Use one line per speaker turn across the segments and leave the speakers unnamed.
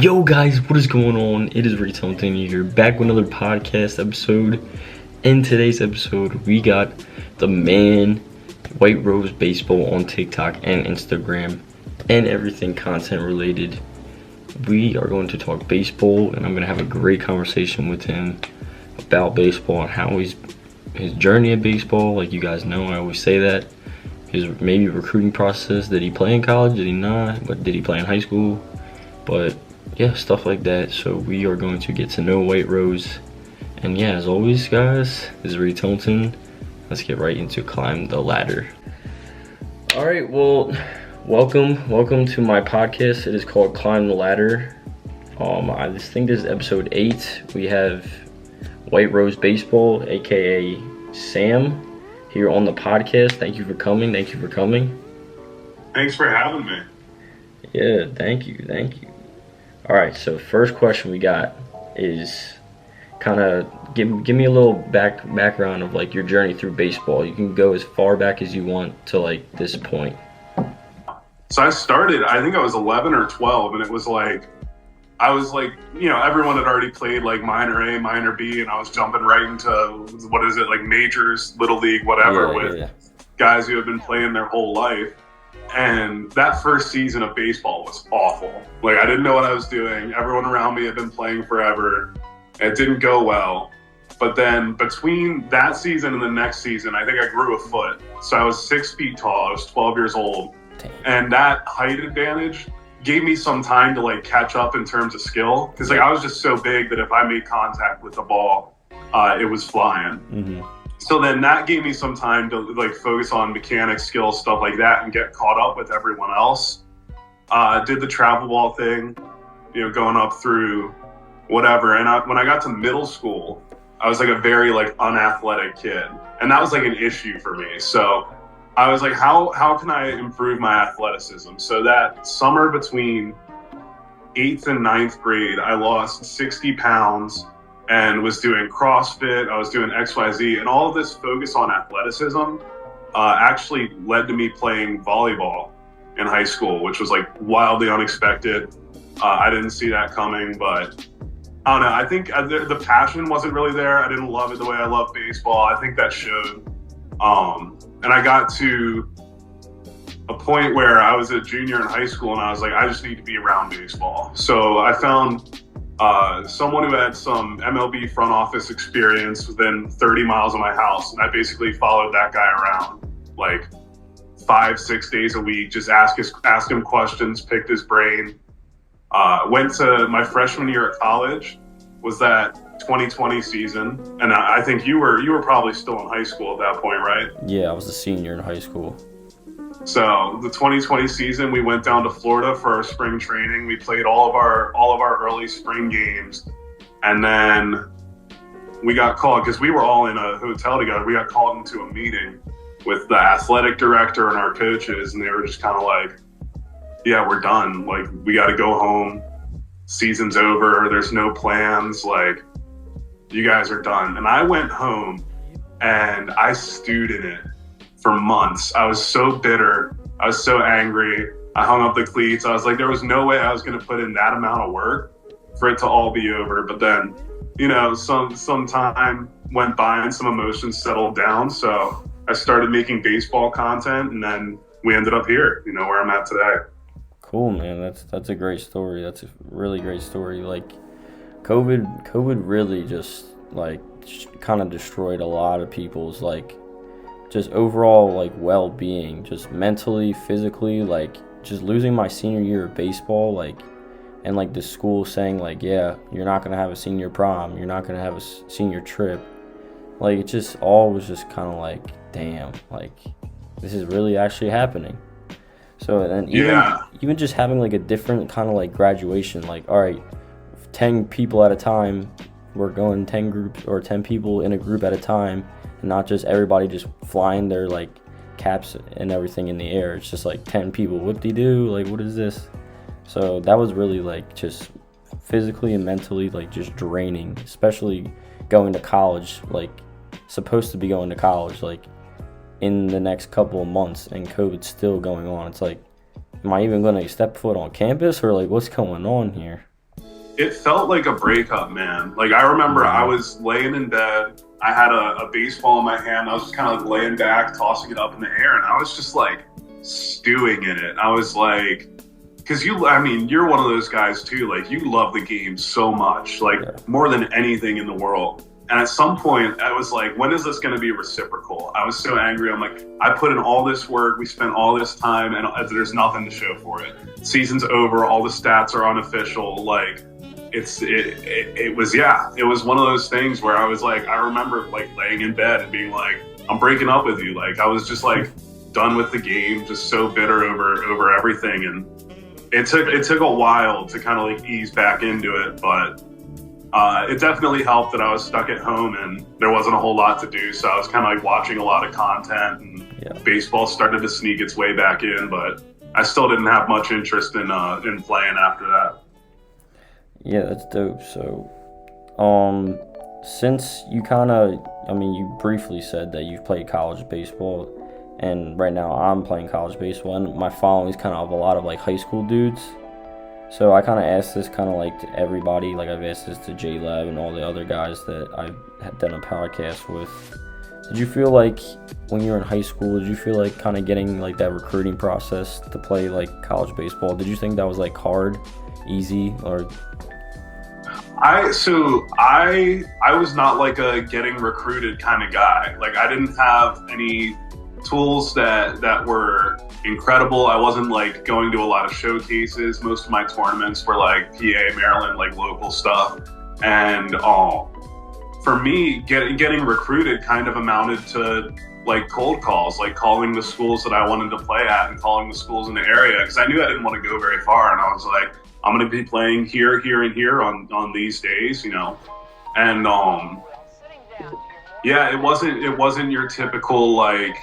Yo guys, what is going on? It is Retelling here, back with another podcast episode. In today's episode, we got the man, White Rose Baseball on TikTok and Instagram, and everything content related. We are going to talk baseball, and I'm going to have a great conversation with him about baseball and how his journey at baseball. Like you guys know, I always say that. His maybe recruiting process. Did he play in college? Did he not? But did he play in high school? But yeah, stuff like that. So we are going to get to know White Rose. And yeah, as always, guys, this is Retelling. Let's get right into Climb the Ladder. All right, well, welcome to my podcast. It is called Climb the Ladder. I just think this is episode 8. We have White Rose Baseball, aka Sam, here on the podcast. Thank you for coming.
Thanks for having me.
Yeah, thank you. All right, so first question we got is kind of give me a little background of like your journey through baseball. You can go as far back as you want to like this point.
So I started, I think I was 11 or 12, and it was like, I was like, everyone had already played like minor A, minor B, and I was jumping right into, like majors, little league, whatever, with guys who had been playing their whole life. And that first season of baseball was awful. Like, I didn't know what I was doing. Everyone around me had been playing forever. It didn't go well. But then between that season and the next season, I think I grew a foot. So I was 6 feet tall. I was 12 years old. And that height advantage gave me some time to like catch up in terms of skill. Because like I was just so big that if I made contact with the ball, it was flying. Mm-hmm. So then that gave me some time to like focus on mechanics, skill, stuff like that, and get caught up with everyone else. Did the travel ball thing, going up through whatever. And when I got to middle school, I was like a very like unathletic kid, and that was like an issue for me. So I was like, how can I improve my athleticism? So that summer between 8th and 9th grade, I lost 60 pounds. And was doing CrossFit, I was doing XYZ, and all of this focus on athleticism actually led to me playing volleyball in high school, which was like wildly unexpected. I didn't see that coming, but I don't know. I think the passion wasn't really there. I didn't love it the way I love baseball. I think that showed. And I got to a point where I was a junior in high school, and I was like, I just need to be around baseball. So I found someone who had some MLB front office experience within 30 miles of my house. And I basically followed that guy around like 5-6 days a week, just ask him questions, picked his brain. Went to my freshman year at college, was that 2020 season. And I think you were probably still in high school at that point, right?
Yeah, I was a senior in high school.
So the 2020 season, we went down to Florida for our spring training. We played all of our early spring games, and then we got called because we were all in a hotel together. We got called into a meeting with the athletic director and our coaches, and they were just kind of like, "Yeah, we're done. Like, we got to go home. Season's over. There's no plans. Like, you guys are done." And I went home, and I stewed in it for months. I was so bitter. I was so angry. I hung up the cleats. I was like, there was no way I was going to put in that amount of work for it to all be over. But then, some time went by and some emotions settled down. So I started making baseball content, and then we ended up here, where I'm at today.
Cool, man. That's a great story. That's a really great story. Like, COVID really just like kind of destroyed a lot of people's like just overall like well-being, just mentally, physically. Like, just losing my senior year of baseball, like, and like the school saying like, yeah, you're not gonna have a senior prom, you're not gonna have a senior trip. Like, it just all was just kind of like, damn, like, this is really actually happening. So then even just having like a different kind of like graduation, like, all right, 10 people at a time, we're going 10 groups or 10 people in a group at a time, and not just everybody just flying their like caps and everything in the air. It's just like 10 people, whoop-de-doo, like, what is this? So that was really like just physically and mentally like just draining, especially going to college, like supposed to be going to college like in the next couple of months, and COVID's still going on. It's like, am I even going to step foot on campus, or like what's going on here?
it felt like a breakup, man. Like I remember I was laying in bed. I had a baseball in my hand. I was just kind of like laying back, tossing it up in the air, and I was just like stewing in it. I was like, because you're one of those guys too. Like you love the game so much, like more than anything in the world. And at some point, I was like, when is this going to be reciprocal? I was so angry. I'm like, I put in all this work. We spent all this time, and there's nothing to show for it. Season's over. All the stats are unofficial. Like, it was one of those things where I was like, I remember like laying in bed and being like, I'm breaking up with you. Like, I was just like done with the game, just so bitter over everything. And it took a while to kind of like ease back into it, but it definitely helped that I was stuck at home and there wasn't a whole lot to do. So I was kind of like watching a lot of content, and baseball started to sneak its way back in, but I still didn't have much interest in playing after that.
Yeah, that's dope. So, since you you briefly said that you've played college baseball, and right now I'm playing college baseball, and my following is kind of a lot of like high school dudes. So I kind of asked this kind of like to everybody, like I've asked this to J-Lab and all the other guys that I've had done a podcast with. Did you feel like when you were in high school, did you feel like kind of getting like that recruiting process to play like college baseball? Did you think that was like hard, easy, or?
I was not like a getting recruited kind of guy. Like I didn't have any tools that were incredible. I wasn't like going to a lot of showcases. Most of my tournaments were like PA, Maryland, like local stuff. And for me, getting recruited kind of amounted to like cold calls, like calling the schools that I wanted to play at and calling the schools in the area, because I knew I didn't want to go very far. And I was like, I'm going to be playing here, and here on these days, you know. And it wasn't your typical like.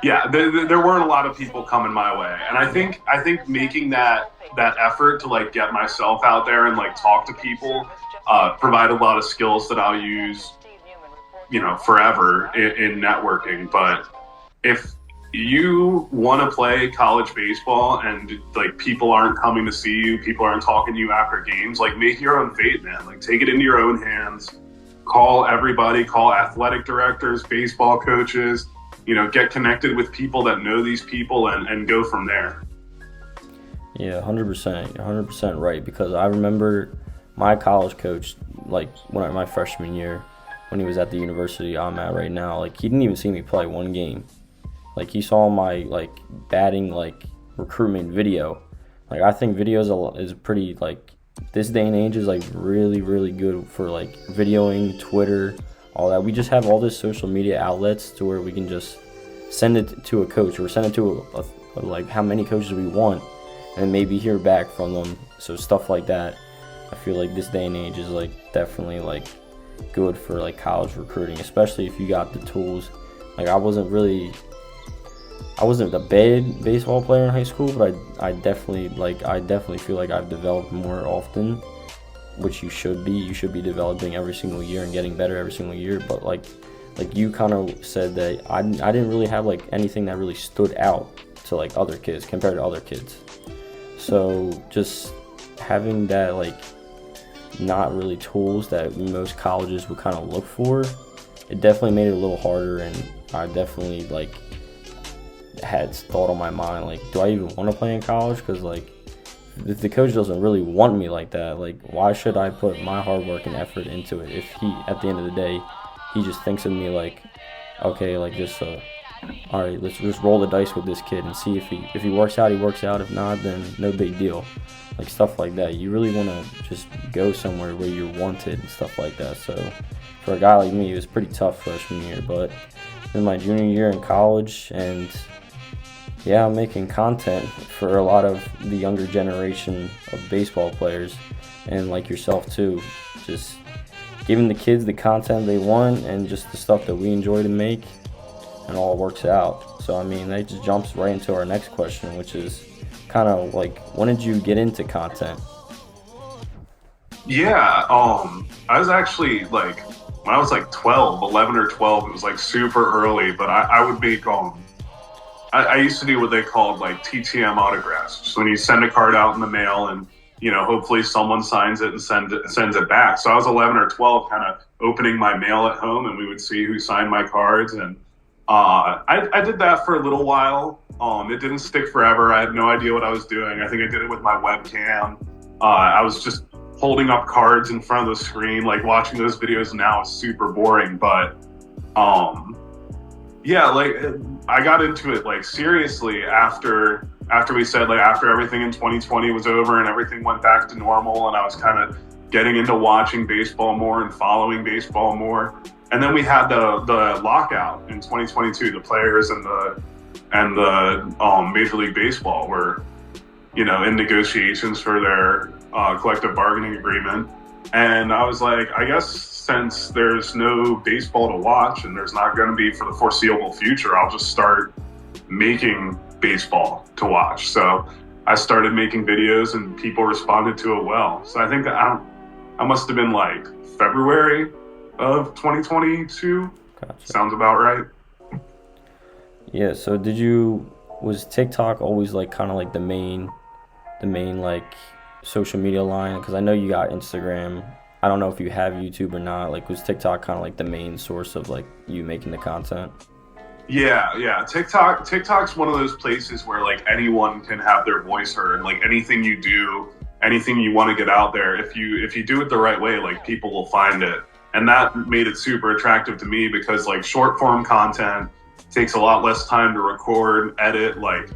Yeah, there weren't a lot of people coming my way, and I think making that effort to like get myself out there and like talk to people provide a lot of skills that I'll use, you know, forever in networking. But if you want to play college baseball and like people aren't coming to see you, people aren't talking to you after games, like make your own fate, man. Like take it into your own hands. Call everybody, call athletic directors, baseball coaches. You know, get connected with people that know these people and go from there.
Yeah, 100%. 100% right. Because I remember my college coach, like when my freshman year, when he was at the university I'm at right now, like he didn't even see me play one game. Like he saw my like batting like recruitment video. Like I think video is pretty like this day and age is like really, really good for like videoing, Twitter, all that. We just have all this social media outlets to where we can just send it to a coach or send it to a like how many coaches we want and maybe hear back from them. So stuff like that, I feel like this day and age is like definitely like good for like college recruiting, especially if you got the tools. Like I wasn't a bad baseball player in high school, but I definitely feel like I've developed more often, which you should be. You should be developing every single year and getting better every single year. But like you kind of said that I didn't really have like anything that really stood out to like other kids compared to other kids. So just having that like not really tools that most colleges would kind of look for, it definitely made it a little harder. And I definitely like had thought on my mind like, do I even want to play in college? Because like if the coach doesn't really want me like that, like why should I put my hard work and effort into it if he at the end of the day he just thinks of me like, okay, like just all right, let's just roll the dice with this kid and see if he works out, he works out. If not, then no big deal. Like stuff like that. You really want to just go somewhere where you're wanted and stuff like that. So for a guy like me, it was pretty tough freshman year, but in my junior year in college, and yeah, I'm making content for a lot of the younger generation of baseball players, and like yourself too, just giving the kids the content they want and just the stuff that we enjoy to make, and all works out. So I mean, that just jumps right into our next question, which is kind of like, when did you get into content?
Yeah, I was actually like, when I was like 11 or 12, it was like super early, but I would make, I used to do what they called like TTM autographs. So when you send a card out in the mail and hopefully someone signs it and sends it back. So I was 11 or 12, kind of opening my mail at home, and we would see who signed my cards. And I did that for a little while. It didn't stick forever. I had no idea what I was doing. I think I did it with my webcam. I was just holding up cards in front of the screen. Like, watching those videos now is super boring, but yeah, like, I got into it like seriously after we said, like, after everything in 2020 was over and everything went back to normal, and I was kind of getting into watching baseball more and following baseball more. And then we had the lockout in 2022. The players and the Major League Baseball were, in negotiations for their collective bargaining agreement. And I was like, I guess since there's no baseball to watch and there's not going to be for the foreseeable future, I'll just start making baseball to watch. So I started making videos and people responded to it well. So I think that I must have been like February of 2022.
Gotcha.
Sounds about right.
Yeah, so was TikTok always like kind of like the main like social media line? Because I know you got Instagram. I don't know if you have YouTube or not. Like, was TikTok kind of like the main source of like you making the content?
Yeah. TikTok's one of those places where like anyone can have their voice heard. Like, anything you do, anything you want to get out there, if you do it the right way, like, people will find it. And that made it super attractive to me because, like, short form content takes a lot less time to record, edit. Like,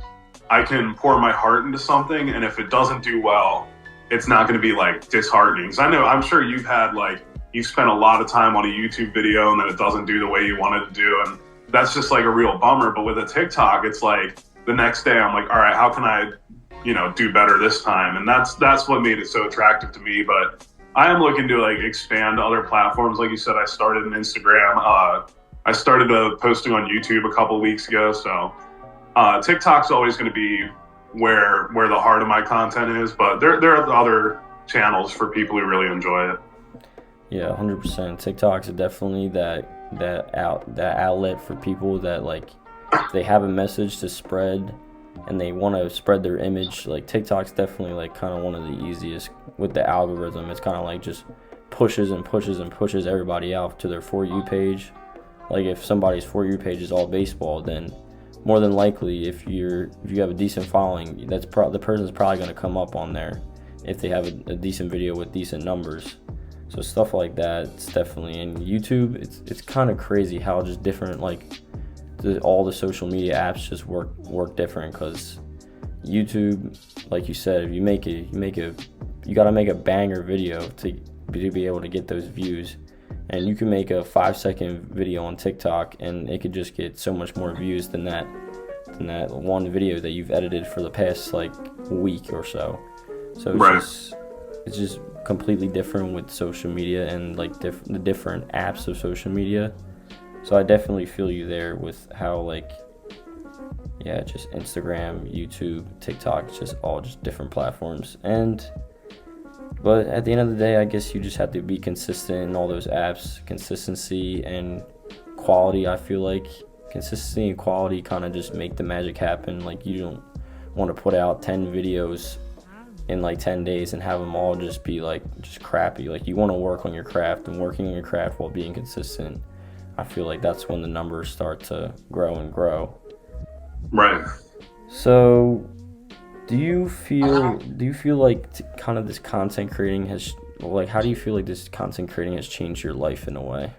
I can pour my heart into something, and if it doesn't do well, it's not going to be like disheartening. Because I'm sure you've spent a lot of time on a YouTube video and then it doesn't do the way you want it to do, and that's just like a real bummer. But with a TikTok, it's like the next day I'm like, all right, how can I, do better this time? And that's what made it so attractive to me. But I am looking to like expand to other platforms. Like you said, I started an Instagram. I started posting on YouTube a couple of weeks ago. So TikTok's always going to be where the heart of my content is. But there are other channels for people who really enjoy it.
Yeah, 100%. TikTok's definitely that outlet for people that, like, they have a message to spread and they want to spread their image. Like, TikTok's definitely like kind of one of the easiest with the algorithm. It's kind of like just pushes and pushes and pushes everybody out to their For You page. Like, if somebody's For You page is all baseball, then more than likely, if you have a decent following, the person's probably going to come up on there if they have a decent video with decent numbers. So stuff like that, it's definitely in YouTube. It's kind of crazy how just different, like, all the social media apps just work different. Because YouTube, like you said, if you gotta make a banger video to be able to get those views. And you can make a 5-second video on TikTok and it could just get so much more views than that one video that you've edited for the past like week or so. So it's just completely different with social media and like the different apps of social media. So I definitely feel you there with how, like, yeah, just Instagram, YouTube, TikTok, it's just all just different platforms. But at the end of the day, I guess you just have to be consistent in all those apps. Consistency and quality, I feel like consistency and quality kind of just make the magic happen. Like, you don't want to put out 10 videos in like 10 days and have them all just be like just crappy. Like, you want to work on your craft, and working on your craft while being consistent, I feel like that's when the numbers start to grow and grow.
Right.
So do you feel like kind of this content creating has, like, how do you feel like this content creating has changed your life in a way?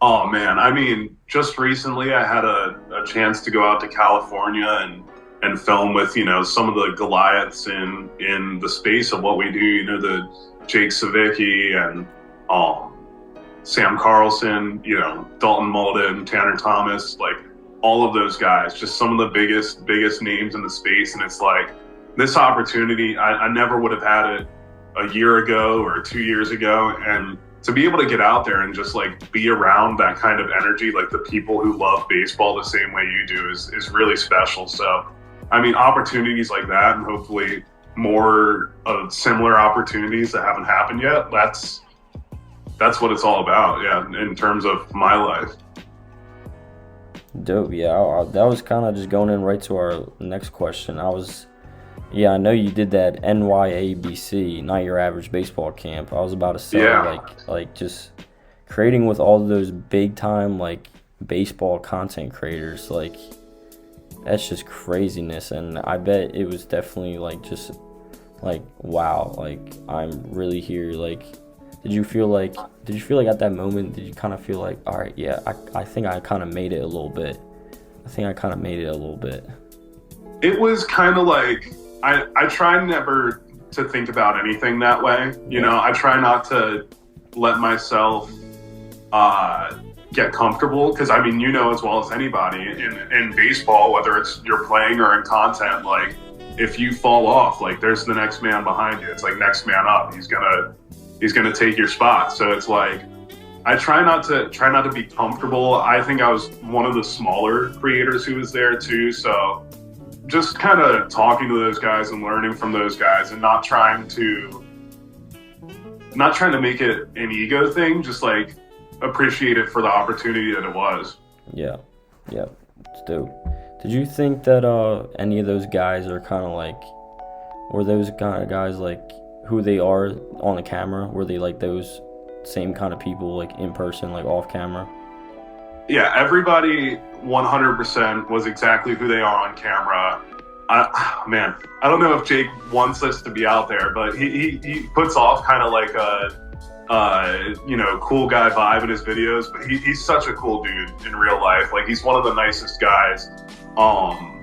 Oh man, I mean, just recently I had a chance to go out to California and film with, some of the Goliaths in the space of what we do, the Jake Savicki and Sam Carlson, Dalton Malden, Tanner Thomas, like all of those guys, just some of the biggest names in the space. And it's like, this opportunity, I never would have had it a year ago or 2 years ago. And to be able to get out there and just like be around that kind of energy, like the people who love baseball the same way you do is really special. So, I mean, opportunities like that, and hopefully more similar opportunities that haven't happened yet, that's what it's all about, yeah, in terms of my life.
Dope. Yeah, that was kind of just going in right to our next question. Yeah, I know you did that NYABC, not your average baseball camp. I was about to say,
Yeah.
like just creating with all of those big time like baseball content creators, like that's just craziness. And I bet it was definitely like just like wow, like I'm really here. Like, did you feel like at that moment, did you kind of feel like, all right, yeah, I think I kind of made it a little bit. I think I kind of made it a little bit.
It was kind of like I try never to think about anything that way. You
Yeah,
know, I try not to let myself get comfortable because I mean, you know as well as anybody in baseball, whether it's you're playing or in content, like if you fall off, like there's the next man behind you. It's like next man up. He's gonna take your spot. So it's like I try not to be comfortable. I think I was one of the smaller creators who was there too. So just kind of talking to those guys and learning from those guys and not trying to make it an ego thing, just like appreciate it for the opportunity that it was.
yeah, yeah. It's dope. Did you think that any of those guys are kind of like, were those kind of guys like who they are on the camera? Were they like those same kind of people like in person, like off camera?
Yeah, everybody 100% was exactly who they are on camera. Man, I don't know if Jake wants us to be out there, but he puts off kind of like a cool guy vibe in his videos, but he's such a cool dude in real life. Like he's one of the nicest guys. Um,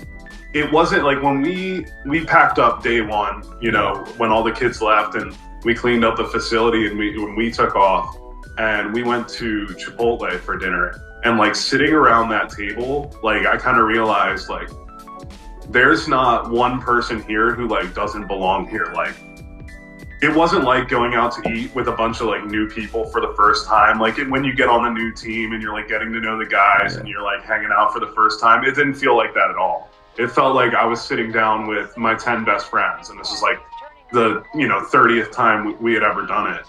it wasn't like when we packed up day one, you know, when all the kids left and we cleaned up the facility and when we took off and we went to Chipotle for dinner and like sitting around that table, like I kind of realized like there's not one person here who like doesn't belong here. Like it wasn't like going out to eat with a bunch of like new people for the first time. Like when you get on the new team and you're like getting to know the guys and you're like hanging out for the first time, it didn't feel like that at all. It felt like I was sitting down with my 10 best friends and this is like the 30th time we had ever done it.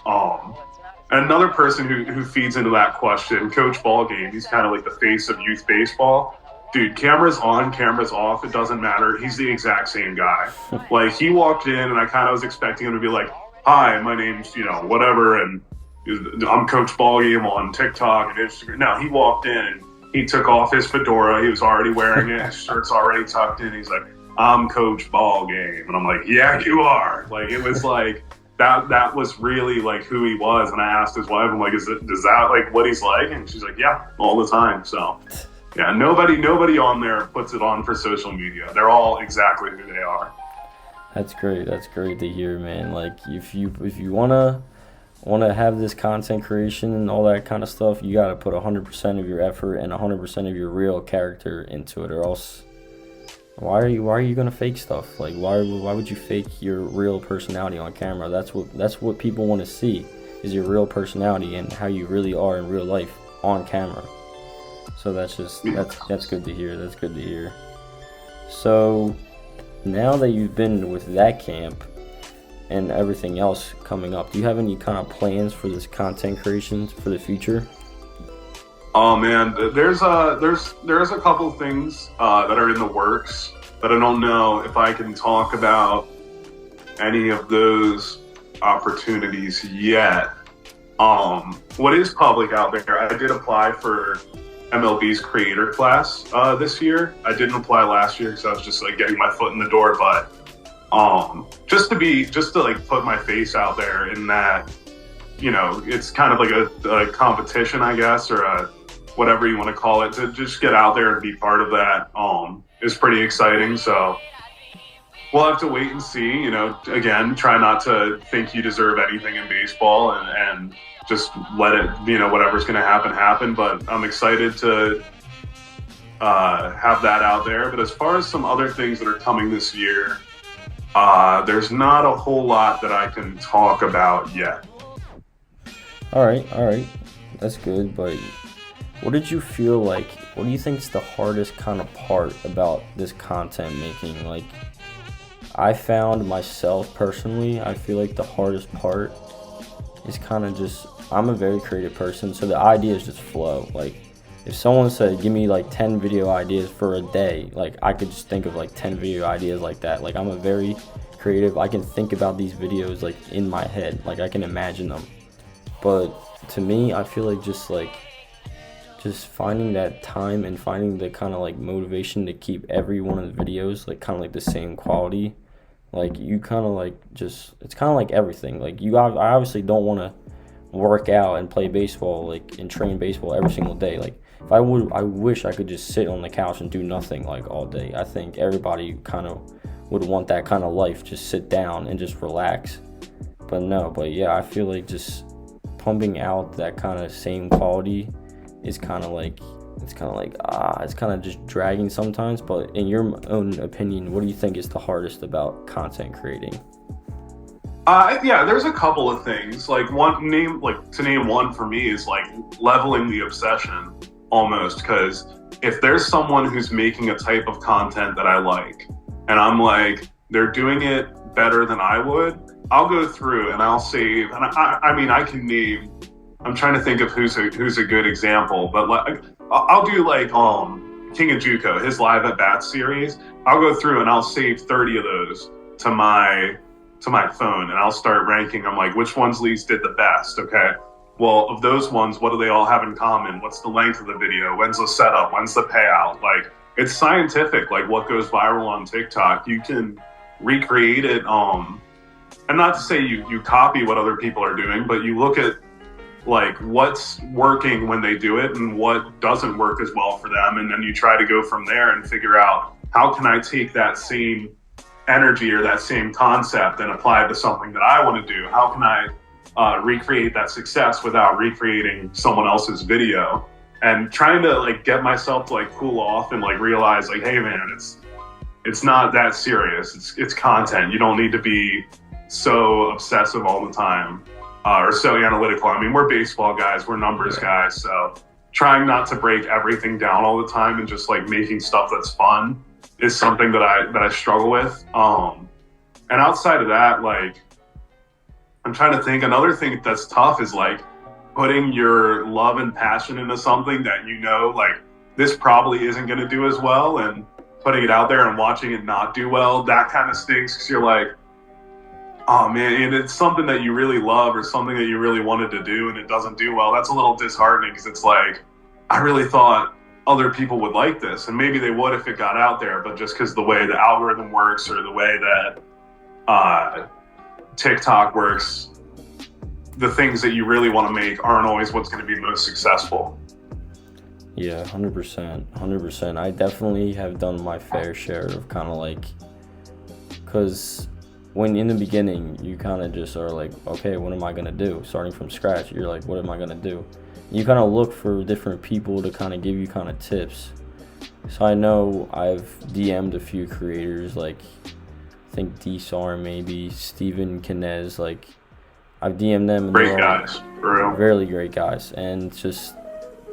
Another person who feeds into that question, Coach Ballgame, he's kind of like the face of youth baseball. Dude, cameras on, cameras off, it doesn't matter. He's the exact same guy. Like he walked in and I kind of was expecting him to be like, hi, my name's, whatever, and I'm Coach Ballgame on TikTok and Instagram. No, he walked in and he took off his fedora. He was already wearing it. His shirt's already tucked in. He's like, I'm Coach Ballgame. And I'm like, yeah, you are. Like, it was like, that was really like who he was. And I asked his wife, I'm like, is that like what he's like? And she's like, yeah, all the time. So yeah, nobody on there puts it on for social media. They're all exactly who they are.
That's great. That's great to hear, man. Like if you wanna have this content creation and all that kind of stuff, you gotta put 100% of your effort and 100% of your real character into it, or else why are you gonna fake stuff? Like why would you fake your real personality on camera? That's what people want to see, is your real personality and how you really are in real life on camera. So that's good to hear. That's good to hear. So now that you've been with that camp and everything else coming up, do you have any kind of plans for this content creation for the future?
Oh man, there's a couple things that are in the works, but I don't know if I can talk about any of those opportunities yet. What is public out there? I did apply for MLB's creator class this year. I didn't apply last year because I was just like getting my foot in the door, but just to like put my face out there in that, it's kind of like a competition, I guess, or a whatever you want to call it, to just get out there and be part of that is pretty exciting. So we'll have to wait and see. Again, try not to think you deserve anything in baseball and just let it, whatever's going to happen. But I'm excited to have that out there. But as far as some other things that are coming this year, there's not a whole lot that I can talk about yet.
All right, that's good. But what did you feel like? What do you think is the hardest kind of part about this content making? Like, I found myself personally, I feel like the hardest part is kind of just, I'm a very creative person, so the ideas just flow. Like, if someone said, give me like 10 video ideas for a day, like I could just think of like 10 video ideas like that. Like I'm a very creative. I can think about these videos like in my head. Like I can imagine them. But to me, I feel like just finding that time and finding the kind of like motivation to keep every one of the videos like kind of like the same quality. Like you kind of like just, it's kind of like everything. Like I obviously don't want to work out and play baseball like and train baseball every single day. Like if I wish I could just sit on the couch and do nothing like all day. I think everybody kind of would want that kind of life, just sit down and just relax. But no, but yeah, I feel like just pumping out that kind of same quality is kind of like, it's kind of just dragging sometimes. But in your own opinion, what do you think is the hardest about content creating?
Yeah, there's a couple of things. Like to name one for me is like leveling the obsession almost. Because if there's someone who's making a type of content that I like, and I'm like, they're doing it better than I would, I'll go through and I'll save. And I mean, I can name. I'm trying to think of who's a good example, but like I'll do like King of Juco, his live at bat series. I'll go through and I'll save 30 of those to my phone, and I'll start ranking. I'm like, which ones least did the best? Okay. Well, of those ones, what do they all have in common? What's the length of the video? When's the setup? When's the payout? Like, it's scientific. Like, what goes viral on TikTok, you can recreate it. And not to say you copy what other people are doing, but you look at like what's working when they do it and what doesn't work as well for them, and then you try to go from there and figure out how can I take that same energy or that same concept and apply it to something that I want to do. How can I recreate that success without recreating someone else's video? And trying to like get myself to like cool off and like realize like, hey man, it's not that serious. It's content. You don't need to be so obsessive all the time or so analytical. I mean, we're baseball guys, we're numbers guys, so trying not to break everything down all the time and just like making stuff that's fun is something that I struggle with. And outside of that, like I'm trying to think, another thing that's tough is like putting your love and passion into something that you know, like this probably isn't going to do as well, and putting it out there and watching it not do well, that kind of stinks because you're like, oh man, and it's something that you really love or something that you really wanted to do and it doesn't do well. That's a little disheartening because it's like, I really thought other people would like this, and maybe they would if it got out there, but just because the way the algorithm works or the way that TikTok works, the things that you really want to make aren't always what's going to be most successful.
Yeah, 100%. I definitely have done my fair share of kind of like, because when in the beginning you kind of just are like, okay, what am I going to do? Starting from scratch, you're like, what am I going to do? You kind of look for different people to kind of give you kind of tips. So I know I've DM'd a few creators, like I think DSAR, maybe Steven Kinez, like I've DM'd them. And
great guys, for real.
Really great guys. And just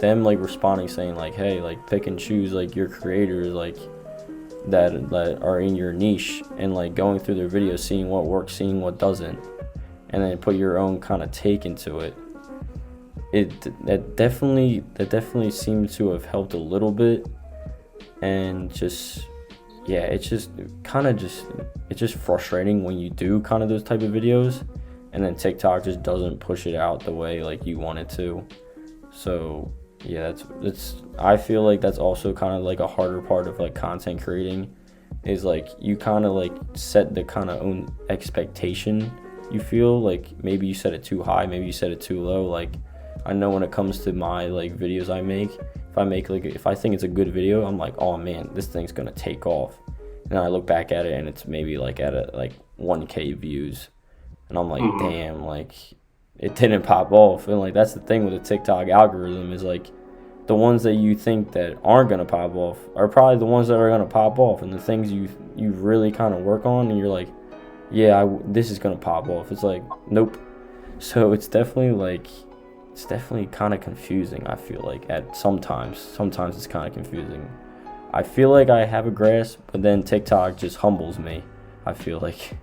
them like responding saying like, hey, like pick and choose like your creators like that are in your niche, and like going through their videos, seeing what works, seeing what doesn't, and then put your own kind of take into it. That definitely seems to have helped a little bit. And just yeah, it's just frustrating when you do kind of those type of videos and then TikTok just doesn't push it out the way like you want it to. So yeah, that's I feel like that's also kind of like a harder part of like content creating, is like you kind of like set the kind of own expectation. You feel like maybe you set it too high, maybe you set it too low. Like I know when it comes to my like videos I make, if I think it's a good video, I'm like, oh man, this thing's gonna take off. And I look back at it and it's maybe like at a like 1K views, and I'm like, damn, like it didn't pop off. And like that's the thing with the TikTok algorithm, is like the ones that you think that aren't gonna pop off are probably the ones that are gonna pop off, and the things you really kind of work on and you're like, yeah, this is gonna pop off, it's like, nope. So it's definitely kind of confusing. I feel like sometimes it's kind of confusing. I feel like I have a grasp, but then TikTok just humbles me, I feel like.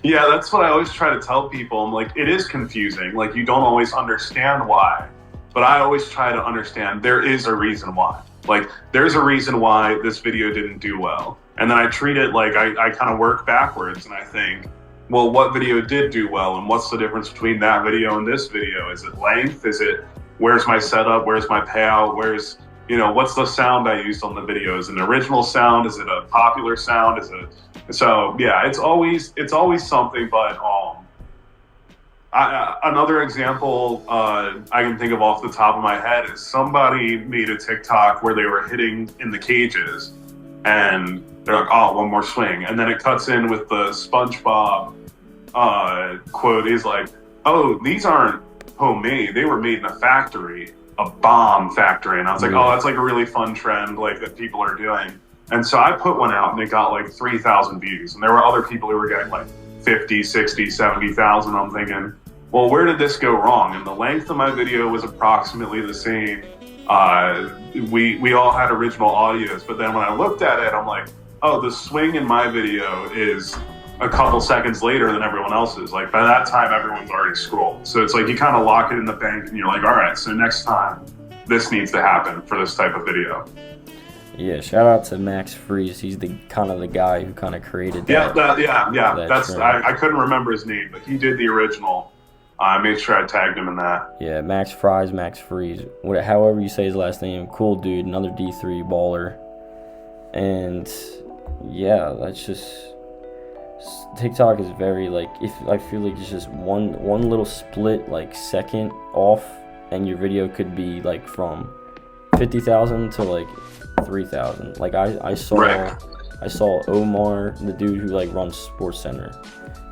Yeah, that's what I always try to tell people. I'm like, it is confusing. Like, you don't always understand why but I always try to understand there is a reason why. Like, there's a reason why this video didn't do well. And then I treat it like I kind of work backwards and I think, well, what video did do well? And what's the difference between that video and this video? Is it length? Is it, where's my setup? Where's my payout? Where's, what's the sound I used on the video? Is it an original sound? Is it a popular sound? So yeah, it's always something, but another example I can think of off the top of my head is somebody made a TikTok where they were hitting in the cages and they're like, oh, one more swing. And then it cuts in with the SpongeBob quote. He's like, oh, these aren't homemade. They were made in a factory, a bomb factory. And I was like, oh, that's like a really fun trend like that people are doing. And so I put one out and it got like 3,000 views. And there were other people who were getting like 50, 60, 70,000. I'm thinking, well, where did this go wrong? And the length of my video was approximately the same. We all had original audios, but then when I looked at it, I'm like, oh, the swing in my video is a couple seconds later than everyone else's. Like, by that time, everyone's already scrolled. So it's like you kind of lock it in the bank and you're like, all right, so next time this needs to happen for this type of video.
Yeah, shout out to Max Freeze. He's the guy who kind of created that.
I couldn't remember his name, but he did the original. I made sure I tagged him in that.
Yeah, Max Freeze. However you say his last name. Cool dude, another D3 baller. And yeah, that's just, TikTok is very I feel like it's just one little split second off, and your video could be from 50,000 to 3,000. I saw Omar, the dude who runs Sports Center.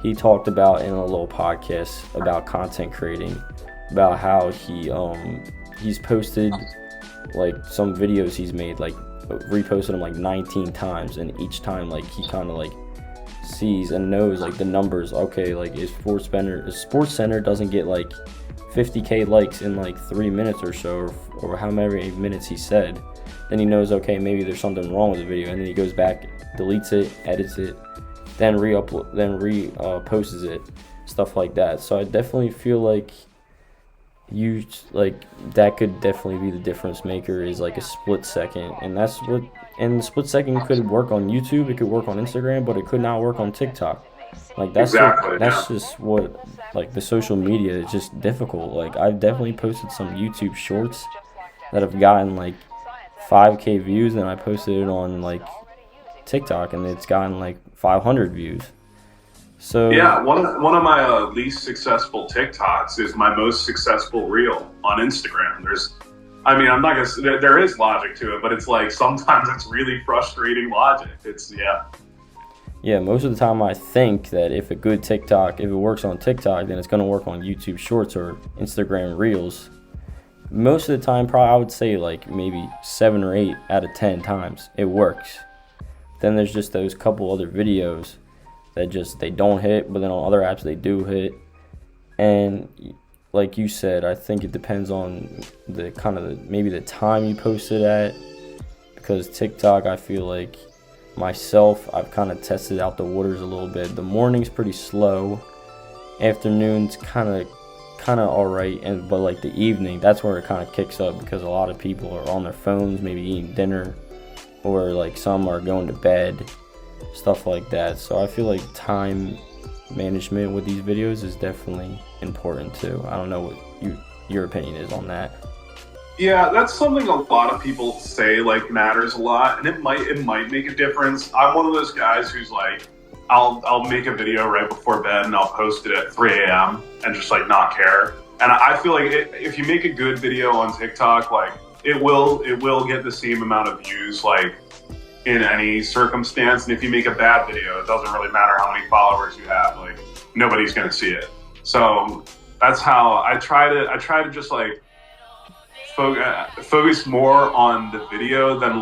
He talked about in a little podcast about content creating, about how he's posted some videos he's made, reposted them 19 times, and each time he kind of sees and knows the numbers. Okay, if Sports Center doesn't get 50k likes in 3 minutes or so, or how many minutes he said, then he knows, okay, maybe there's something wrong with the video, and then he goes back, deletes it, edits it, then posts it, stuff like that. So I definitely feel that could definitely be the difference maker, is a split second. And the split second could work on YouTube, it could work on Instagram, but it could not work on TikTok. That's just what the social media is just difficult. I've definitely posted some YouTube shorts that have gotten 5k views, and I posted it on TikTok and it's gotten 500 views. So
yeah, one of my least successful TikToks is my most successful reel on Instagram. I'm not gonna. There is logic to it, but it's sometimes it's really frustrating logic. Yeah,
most of the time I think that if it works on TikTok, then it's gonna work on YouTube Shorts or Instagram Reels. Most of the time, probably I would say maybe 7 or 8 out of 10 times it works. Then there's just those couple other videos that they don't hit, but then on other apps they do hit. And like you said, I think it depends on maybe the time you post it at, because TikTok, I feel myself, I've kind of tested out the waters a little bit. The morning's pretty slow, afternoon's kind of alright, but the evening, that's where it kind of kicks up, because a lot of people are on their phones, maybe eating dinner, or some are going to bed, stuff like that. So I feel time management with these videos is definitely important too. I don't know what your opinion is on that.
Yeah, that's something a lot of people say matters a lot, and it might make a difference. I'm one of those guys who's I'll make a video right before bed and I'll post it at 3 a.m. and just not care. And I feel if you make a good video on TikTok, it will get the same amount of views in any circumstance. And if you make a bad video, it doesn't really matter how many followers you have. Nobody's gonna see it. So that's how I try to just focus more on the video than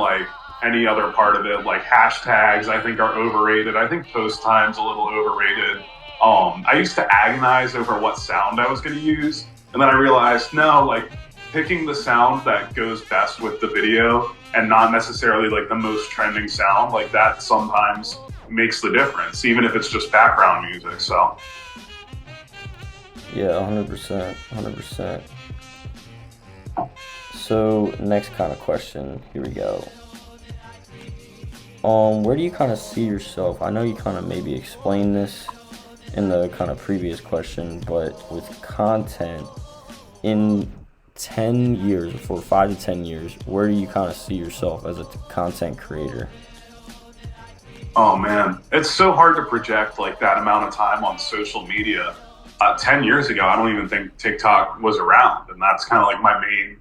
any other part of it. Hashtags, I think, are overrated. I think post time's a little overrated. I used to agonize over what sound I was going to use, and then I realized, no, picking the sound that goes best with the video and not necessarily the most trending sound, that sometimes makes the difference, even if it's just background music. So
yeah, 100%. So next kind of question, here we go. Where do you kind of see yourself? I know you kind of maybe explained this in the kind of previous question, but with content in 10 years, for 5 to 10 years, where do you kind of see yourself as a content creator?
Oh man, it's so hard to project like that amount of time on social media. 10 years ago, I don't even think TikTok was around, and that's kind of like my main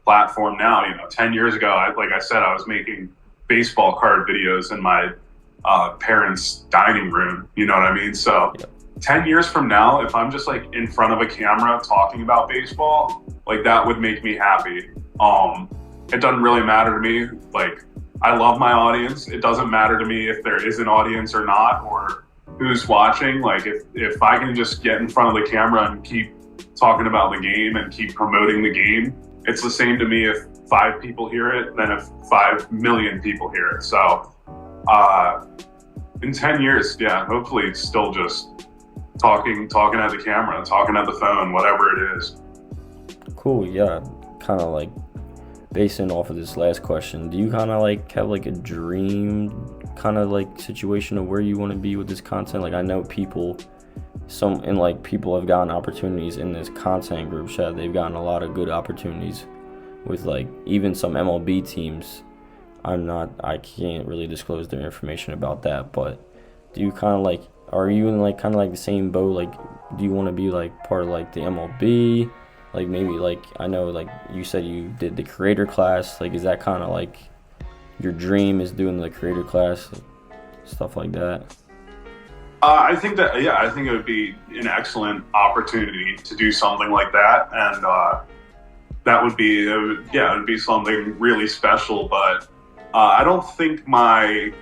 platform now. 10 years ago, like I said, I was making baseball card videos in my parents' dining room. You know what I mean? So,
Yep.
10 years from now, if I'm just like in front of a camera talking about baseball, like that would make me happy. It doesn't really matter to me. Like, I love my audience. It doesn't matter to me if there is an audience or not, or who's watching. Like, if I can just get in front of the camera and keep talking about the game and keep promoting the game, it's the same to me if 5 people hear it than if 5 million people hear it. So, in 10 years, yeah, hopefully it's still just talking at the camera, talking at the phone, whatever it is.
Cool, yeah. Kind of like basing off of this last question, do you kind of like have like a dream kind of like situation of where you want to be with this content? Like, I know people have gotten opportunities in this content group chat. They've gotten a lot of good opportunities with like even some MLB teams. I can't really disclose their information about that, but do you kind of like, are you in like kind of like the same boat? Like, do you want to be like part of like the MLB? Like, maybe like, I know like you said you did the creator class. Like, is that kind of like your dream, is doing the creator class, stuff like that?
I think that, yeah, I think it would be an excellent opportunity to do something like that, and that would be, yeah, it would be something really special. But I don't think my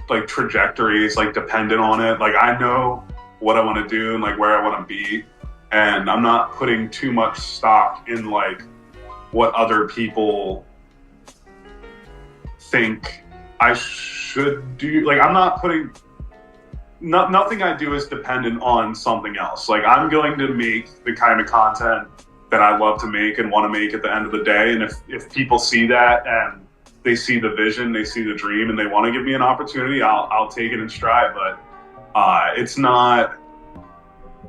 like trajectory is like dependent on it. Like, I know what I want to do and like where I want to be, and I'm not putting too much stock in like what other people think I should do. Like, I'm not putting nothing I do is dependent on something else. Like, I'm going to make the kind of content that I love to make and want to make at the end of the day. And if people see that and they see the vision, they see the dream, and they want to give me an opportunity, I'll take it in stride. But it's not.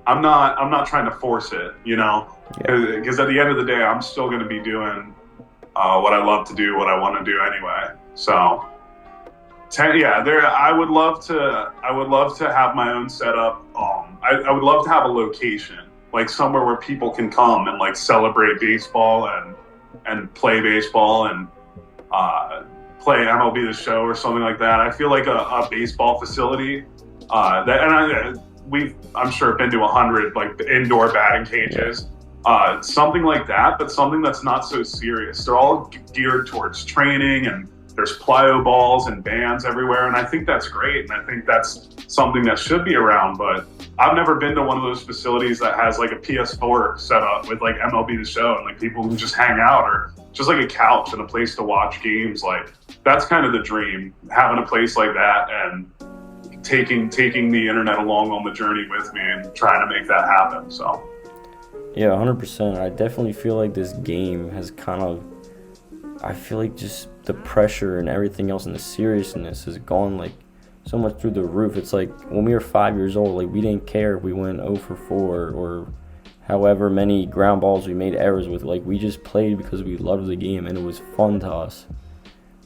I'm not trying to force it, because at the end of the day, I'm still going to be doing what I love to do, what I want to do anyway. So, yeah, I would love to have my own setup. I would love to have a location, like somewhere where people can come and like celebrate baseball and play baseball and play MLB The Show or something like that. I feel like a baseball facility I'm sure been to 100 like indoor batting cages, something like that, but something that's not so serious. They're all geared towards training, and there's plyo balls and bands everywhere, and I think that's great, and I think that's something that should be around. But I've never been to one of those facilities that has like a PS4 set up with like MLB The Show and like people who just hang out, or just like a couch and a place to watch games. Like, that's kind of the dream, having a place like that and taking the internet along on the journey with me and trying to make that happen. So
Yeah, 100%. I definitely feel like this game has kind of, I feel like just the pressure and everything else and the seriousness has gone like so much through the roof. It's like when we were 5 years old, like we didn't care if we went 0 for 4 or however many ground balls we made errors with. Like, we just played because we loved the game and it was fun to us.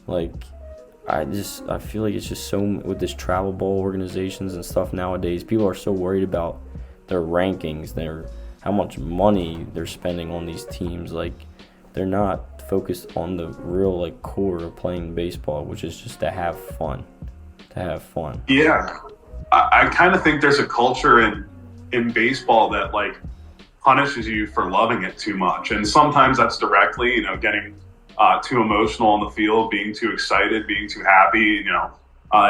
Like, I feel like it's just so, with this travel ball organizations and stuff nowadays, people are so worried about their rankings, how much money they're spending on these teams. Like, they're not focused on the real like core of playing baseball, which is just to have fun.
yeah, I kind of think there's a culture in baseball that like punishes you for loving it too much, and sometimes that's directly, getting too emotional on the field, being too excited, being too happy,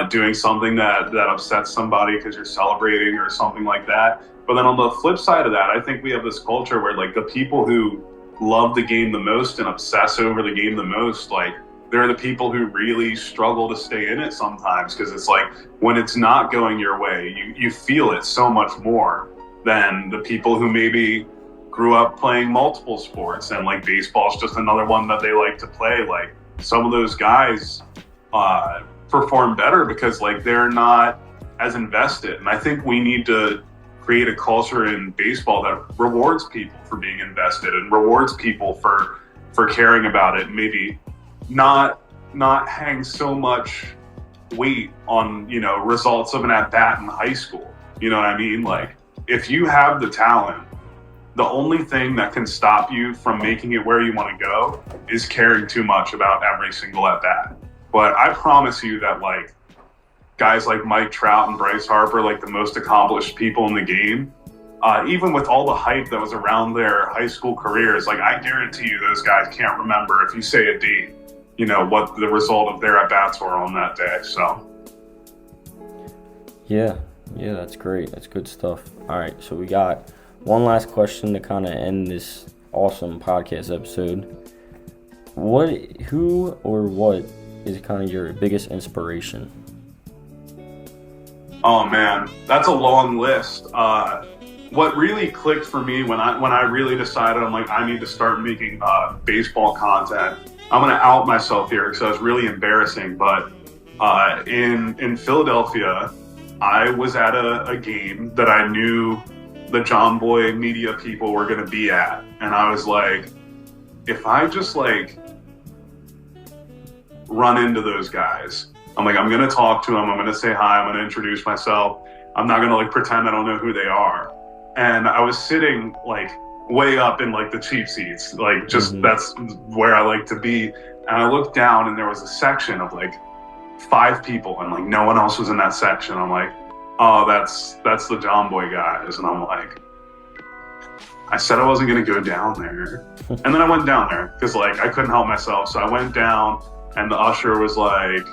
doing something that upsets somebody because you're celebrating or something like that. But then on the flip side of that, I think we have this culture where like the people who love the game the most and obsess over the game the most, like they're the people who really struggle to stay in it sometimes, because it's like when it's not going your way, you feel it so much more than the people who maybe grew up playing multiple sports, and like baseball is just another one that they like to play. Like some of those guys perform better because like they're not as invested. And I think we need to create a culture in baseball that rewards people for being invested and rewards people for caring about it. Maybe not hang so much weight on, you know, results of an at bat in high school. You know what I mean? Like if you have the talent, the only thing that can stop you from making it where you want to go is caring too much about every single at bat. But I promise you that like guys like Mike Trout and Bryce Harper, like the most accomplished people in the game, even with all the hype that was around their high school careers, like I guarantee you those guys can't remember if you say a date, you know, what the result of their at-bats were on that day. So
yeah, that's great. That's good stuff. All right, so we got one last question to kind of end this awesome podcast episode. Who or what is kind of your biggest inspiration?
Oh man, that's a long list. What really clicked for me when I really decided I'm like I need to start making baseball content. I'm gonna out myself here because I was really embarrassing. But in Philadelphia, I was at a game that I knew the John Boy media people were gonna be at, and I was like, if I just like run into those guys, I'm like, I'm going to talk to them. I'm going to say hi. I'm going to introduce myself. I'm not going to like pretend I don't know who they are. And I was sitting like way up in like the cheap seats, like just that's where I like to be. And I looked down and there was a section of like 5 people and like no one else was in that section. I'm like, oh, that's the John Boy guys. And I'm like, I said I wasn't going to go down there. And then I went down there because like I couldn't help myself. So I went down and the usher was like,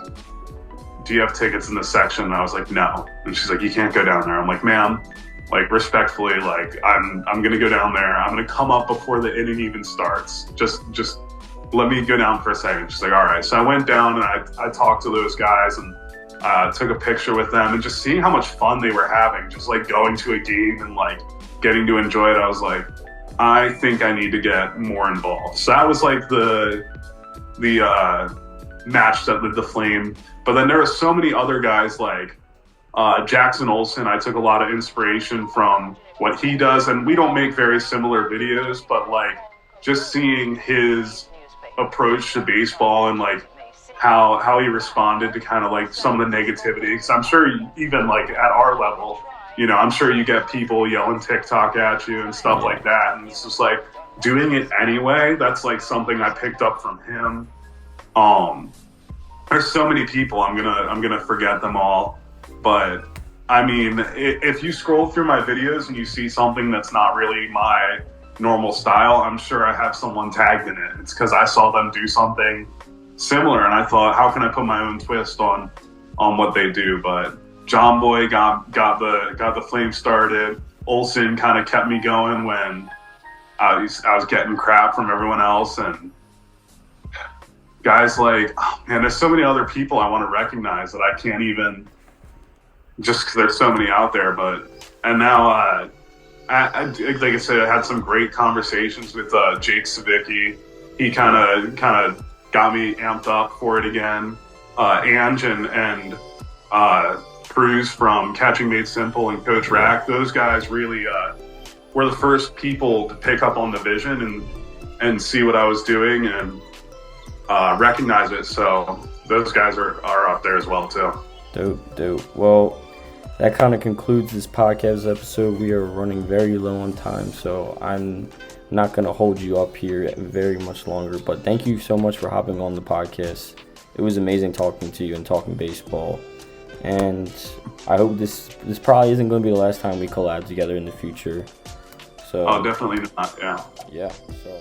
do you have tickets in this section? And I was like, no. And she's like, you can't go down there. I'm like, ma'am, like respectfully, like I'm going to go down there. I'm going to come up before the inning even starts. Just let me go down for a second. She's like, all right. So I went down and I talked to those guys and took a picture with them, and just seeing how much fun they were having, just like going to a game and like getting to enjoy it. I was like, I think I need to get more involved. So that was like the match that lit the flame. But then there were so many other guys like Jackson Olsen. I took a lot of inspiration from what he does, and we don't make very similar videos, but like just seeing his approach to baseball and like how he responded to kind of like some of the negativity. Because I'm sure even like at our level, you know, I'm sure you get people yelling TikTok at you and stuff like that, and it's just like doing it anyway. That's like something I picked up from him. There's so many people, I'm gonna forget them all, but I mean, if you scroll through my videos and you see something that's not really my normal style, I'm sure I have someone tagged in it. It's because I saw them do something similar, and I thought, how can I put my own twist on what they do? But John Boy got the flame started. Olsen kind of kept me going when I was getting crap from everyone else, and guys like, oh man, there's so many other people I want to recognize that I can't even, just because there's so many out there. But and now I like I said, I had some great conversations with Jake Savicki. He kind of got me amped up for it again. Ange and Cruz from Catching Made Simple and Coach Rack, those guys really were the first people to pick up on the vision and see what I was doing and recognize it. So those guys are up there as well too. Dope.
Well, that kind of concludes this podcast episode. We are running very low on time, so I'm not going to hold you up here very much longer. But thank you so much for hopping on the podcast. It was amazing talking to you and talking baseball. And I hope this probably isn't going to be the last time we collab together in the future. So
oh, definitely not. Yeah.
So